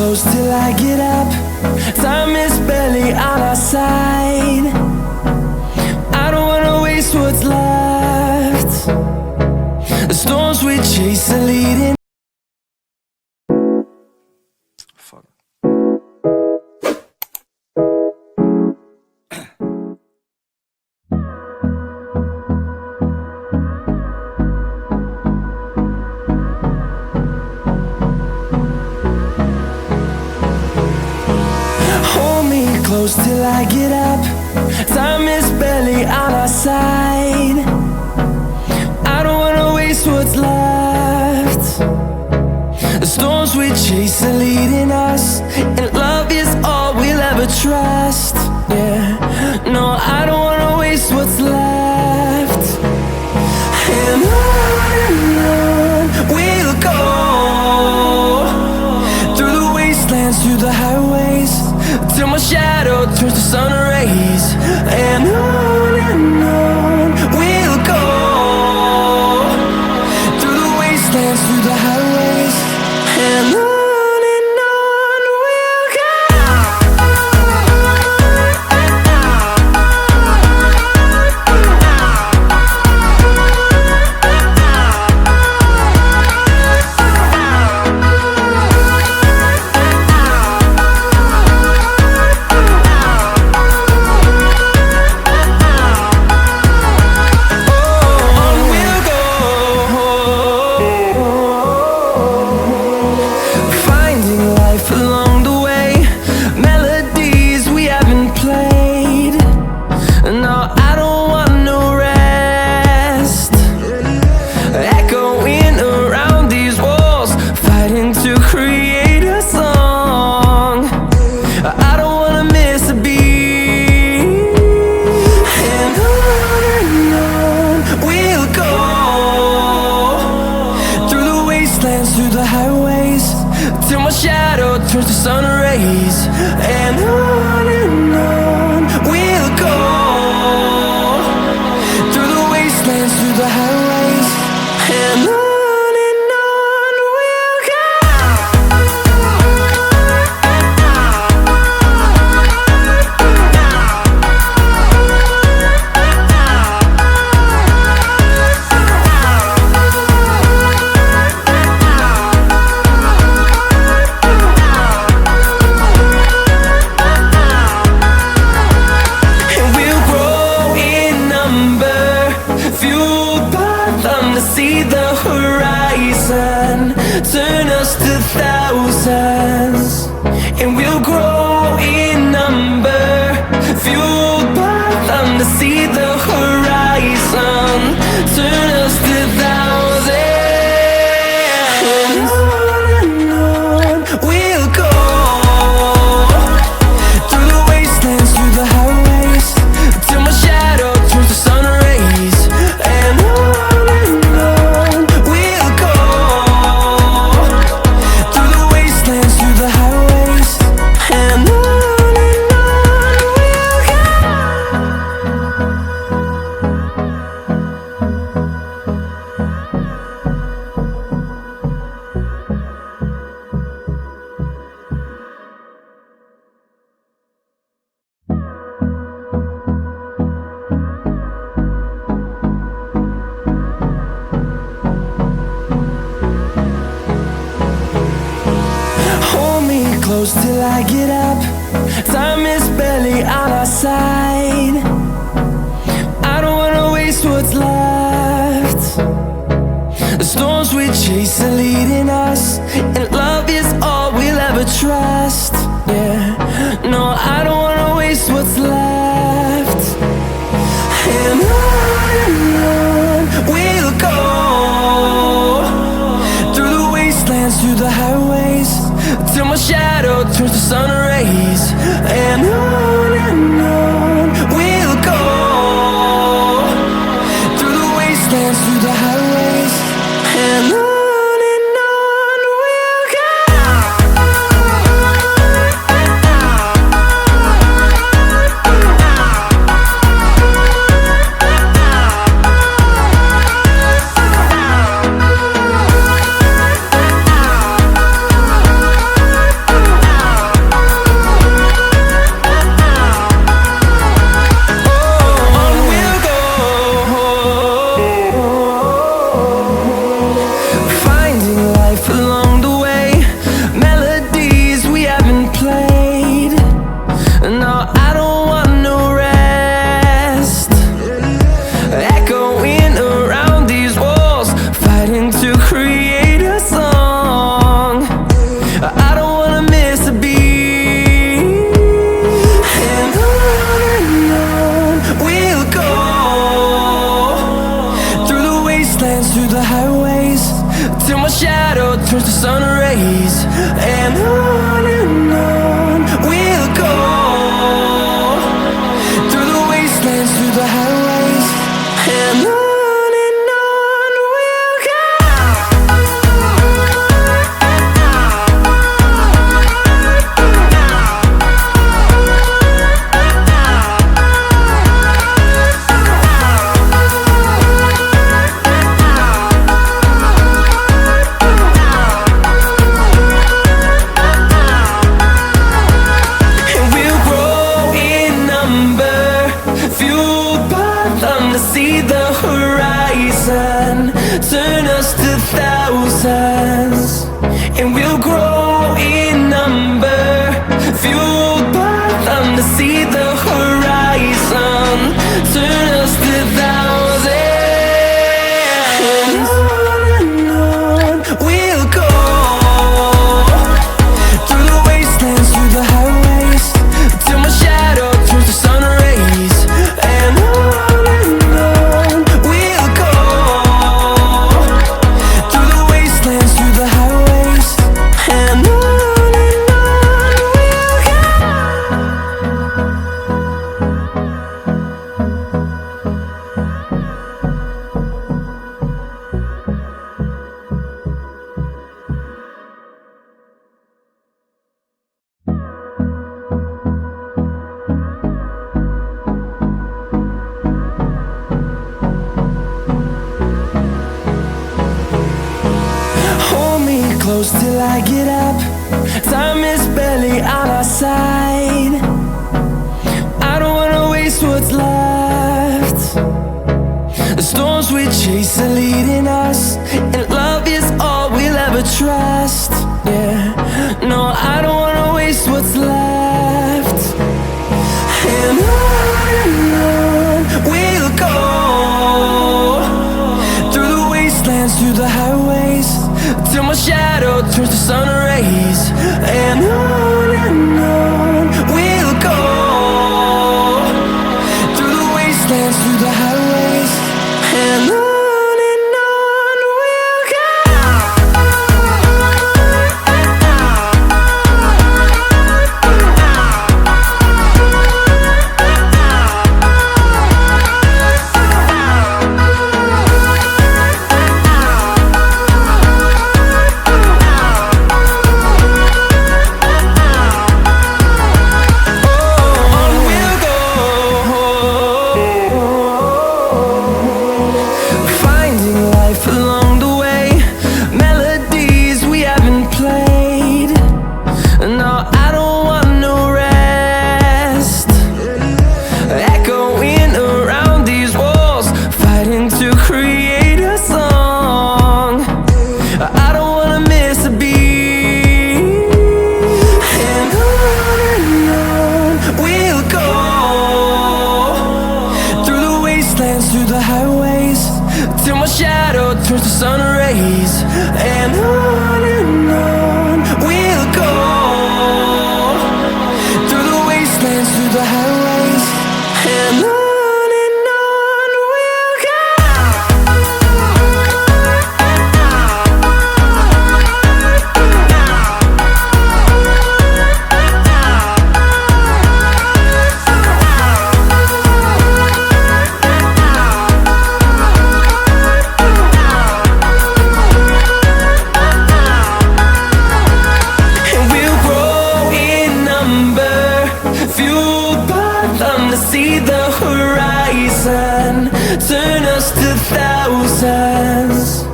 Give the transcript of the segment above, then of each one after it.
close till I get up. Time is barely on our side. I don't wanna waste what's left. The storms we chase are leading. Fuck. Close till I get up. Time is barely on our side. I don't wanna waste what's left. The storms we chase are leading us, and love is all we'll ever trust. Yeah, no, I don't wanna waste what's left. And on we'll go, through the wastelands, through the highways, till my shadow turns to sun rays. And on we'll go, through the wastelands, through the highways, and on we'll go. Through the highways, till my shadow turns to sun rays. And on we'll go, through the wastelands, through the highways, and on we'll go. See the horizon, turn us to thousands, and we'll grow in number, fueled by them to see the horizon, turn us to thousands. And on we'll go, through the wastelands, through the highways, till my shadow turns to sun rays. And close till I get up. Time is barely on our side. I don't wanna waste what's left. The storms we chase are leading us, and love is all we'll ever trust. Yeah, no, I don't wanna waste what's left. And on we'll go, through the wastelands, through the highways, till my shadow turns to sun rays. And on we'll go, through the wastelands, through the highways, and on we'll go. wastelands, through the highways, till my shadow turns to sun rays. And on we'll go, through the wastelands, through the highways, and on. See the horizon turn us to thousands, and we'll grow in number, fueled by them. To see the horizon turn us to thousands, and on we'll go, through the wastelands, through the highways, till my shadow turns to sun rays. And close till I get up. Time is barely on our side. I don't wanna waste what's left. The storms we chase are leading us, and love is all we'll ever trust. Yeah, no, I don't wanna waste what's left. And on we'll go, through the wastelands, through the highways, till my shadow turns to sun rays. And on we'll go, through the wastelands, through the highways, and on we'll go. Through the highways, till my shadow turns to sun rays. And on we'll go, through the wastelands, through the highways, and on. To see the horizon turn us to thousands,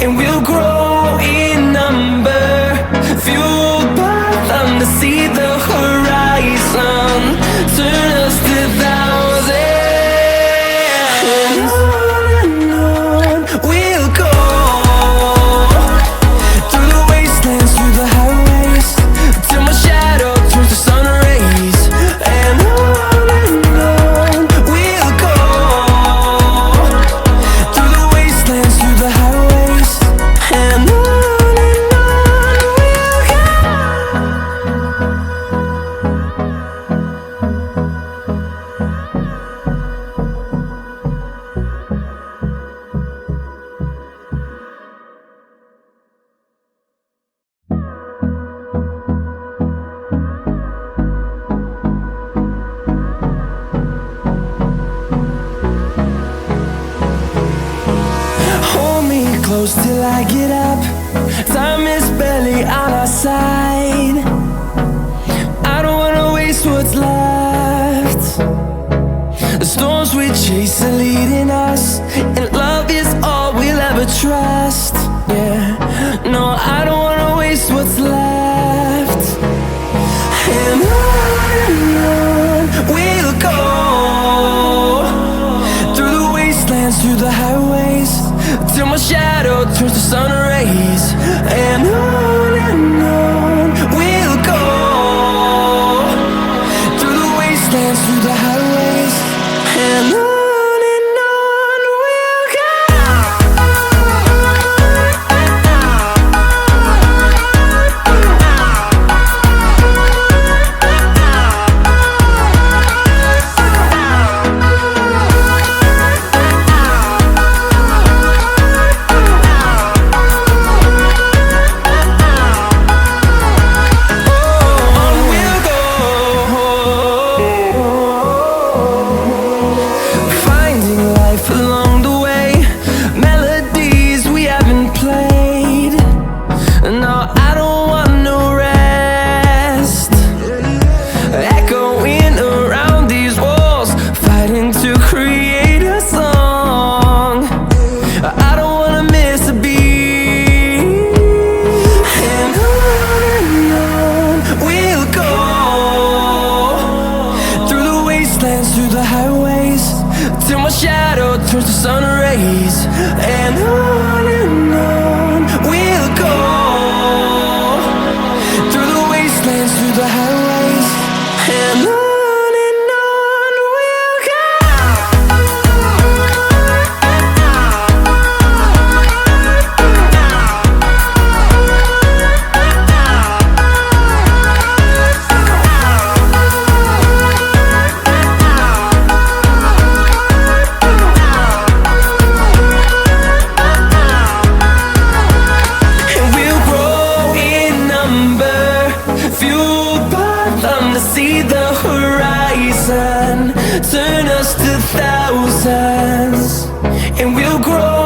and we'll grow in number, fueled by them. To see the horizon turn us to thousands, and on we'll go, through the wastelands, through the highways, till my shadow turns to sun rays. And on we'll go, through the wastelands, through the highways. close till I get up. Time is barely on our side. I don't wanna waste what's left. The storms we chase are leading us, and love is all we'll ever trust. Yeah, no, I don't wanna waste what's left. And on we'll go, through the wastelands, through the highways, till my shadow turns to sun rays. And on we'll go, through the wastelands, through the highways, and on we'll go. Through the highways, till my shadow turns to sun rays. And on we'll go, through the wastelands, through the highways, and on we'll go. See the horizon turn us to thousands, and we'll grow